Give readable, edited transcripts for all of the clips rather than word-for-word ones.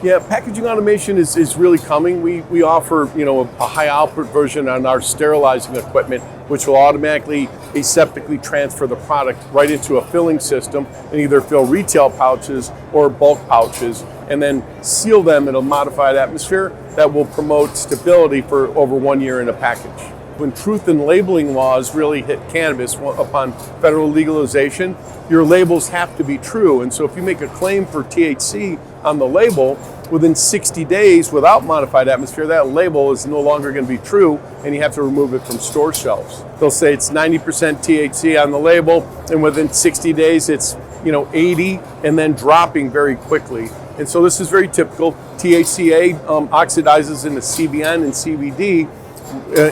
Yeah, packaging automation is really coming. We offer, a high output version on our sterilizing equipment, which will automatically aseptically transfer the product right into a filling system and either fill retail pouches or bulk pouches, and then seal them in a modified atmosphere that will promote stability for over 1 year in a package. When truth in labeling laws really hit cannabis upon federal legalization, your labels have to be true. And so if you make a claim for THC on the label, within 60 days without modified atmosphere, that label is no longer going to be true, and you have to remove it from store shelves. They'll say it's 90% THC on the label, and within 60 days it's 80, and then dropping very quickly. And so this is very typical. THCA oxidizes into CBN and CBD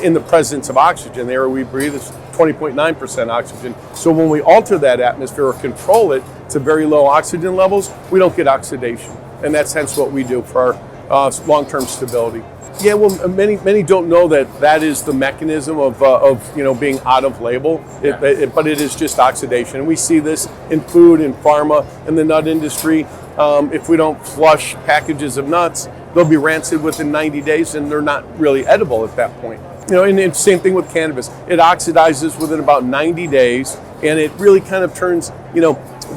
in the presence of oxygen. The air we breathe is 20.9% oxygen. So when we alter that atmosphere or control it to very low oxygen levels, we don't get oxidation. And that's hence what we do for our long-term stability. Yeah, well, many don't know that is the mechanism of being out of label, but it is just oxidation. And we see this in food, in pharma, in the nut industry. If we don't flush packages of nuts, they'll be rancid within 90 days, and they're not really edible at that point. And same thing with cannabis. It oxidizes within about 90 days, and it really kind of turns,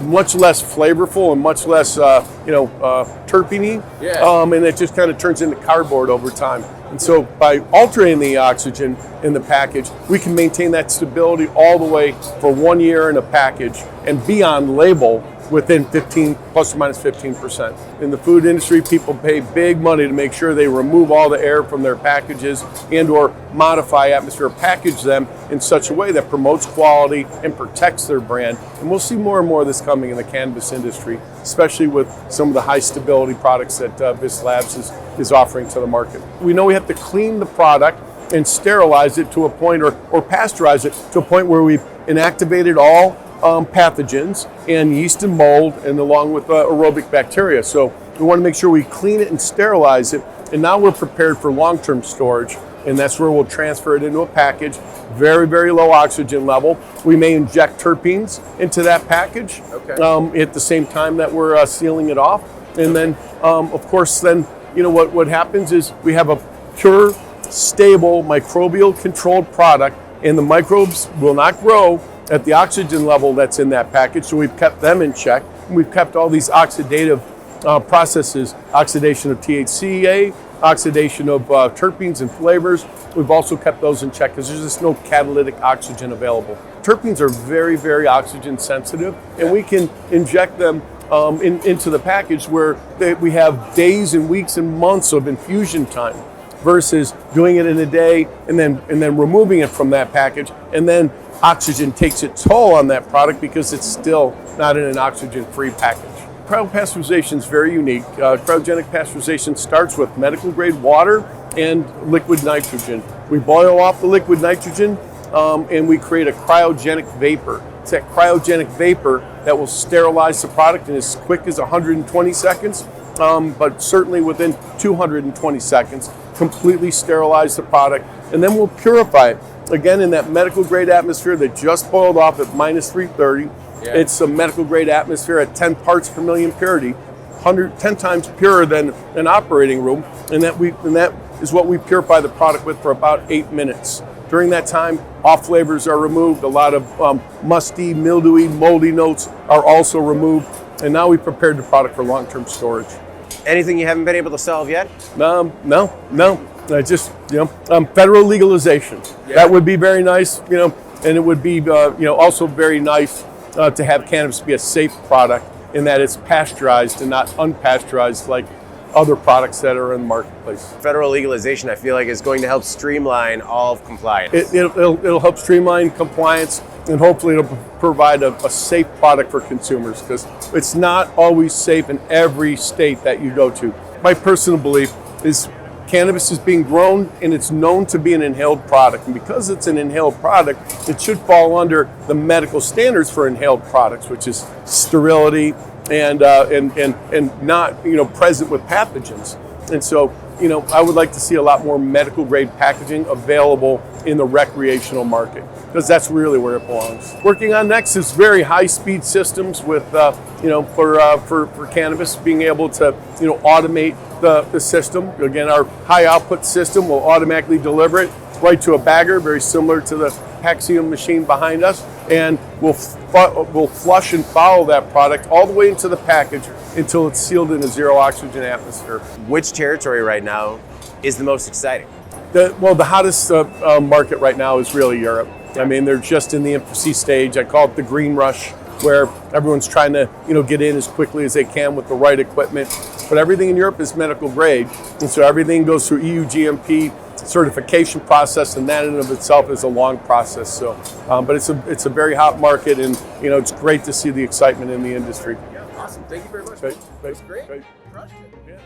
much less flavorful and much less, terpene. Yeah. And it just kind of turns into cardboard over time. And so by altering the oxygen in the package, we can maintain that stability all the way for 1 year in a package and be on label within plus or minus 15%. In the food industry, people pay big money to make sure they remove all the air from their packages and or modify atmosphere, package them in such a way that promotes quality and protects their brand. And we'll see more and more of this coming in the cannabis industry, especially with some of the high stability products that Vist Labs is offering to the market. We know we have to clean the product and sterilize it to a point, or pasteurize it to a point where we've inactivated all pathogens and yeast and mold, and along with aerobic bacteria. So we want to make sure we clean it and sterilize it, and now we're prepared for long-term storage, and that's where we'll transfer it into a package, very, very low oxygen level. We may inject terpenes into that package at the same time that we're sealing it off. And then, of course, then, what happens is we have a pure, stable, microbial controlled product, and the microbes will not grow at the oxygen level that's in that package, so we've kept them in check. And we've kept all these oxidative processes, oxidation of THCA, oxidation of terpenes and flavors. We've also kept those in check because there's just no catalytic oxygen available. Terpenes are very, very oxygen sensitive, and we can inject them into the package where we have days and weeks and months of infusion time versus doing it in a day and then removing it from that package, and then oxygen takes its toll on that product because it's still not in an oxygen-free package. Cryopasteurization is very unique. Cryogenic pasteurization starts with medical grade water and liquid nitrogen. We boil off the liquid nitrogen and we create a cryogenic vapor. It's that cryogenic vapor that will sterilize the product in as quick as 120 seconds, but certainly within 220 seconds, completely sterilize the product, and then we'll purify it. Again, in that medical grade atmosphere that just boiled off at minus 330, It's a medical grade atmosphere at 10 parts per million purity, 10 times purer than an operating room, and that is what we purify the product with for about 8 minutes. During that time, off flavors are removed. A lot of musty, mildewy, moldy notes are also removed, and now we've prepared the product for long-term storage. Anything you haven't been able to solve yet? No. Just federal legalization. Yeah. That would be very nice, and it would be also very nice to have cannabis be a safe product in that it's pasteurized and not unpasteurized like other products that are in the marketplace. Federal legalization, I feel like, is going to help streamline all of compliance. It'll help streamline compliance, and hopefully it'll provide a safe product for consumers, because it's not always safe in every state that you go to. My personal belief is cannabis is being grown and it's known to be an inhaled product. And because it's an inhaled product, it should fall under the medical standards for inhaled products, which is sterility and not present with pathogens. And so I would like to see a lot more medical grade packaging available in the recreational market, because that's really where it belongs. Working on next is very high speed systems with, for cannabis, being able to, automate the system. Again, our high output system will automatically deliver it right to a bagger, very similar to the Paxium machine behind us, and we'll flush and follow that product all the way into the package until it's sealed in a zero oxygen atmosphere. Which territory right now is the most exciting? The hottest market right now is really Europe. I mean, they're just in the infancy stage. I call it the green rush, where everyone's trying to, get in as quickly as they can with the right equipment. But everything in Europe is medical grade, and so everything goes through EU GMP certification process, and that in and of itself is a long process. So, but it's a very hot market, and it's great to see the excitement in the industry. Awesome. Thank you very much. Great. That's great. Great. Crushed it. Yeah.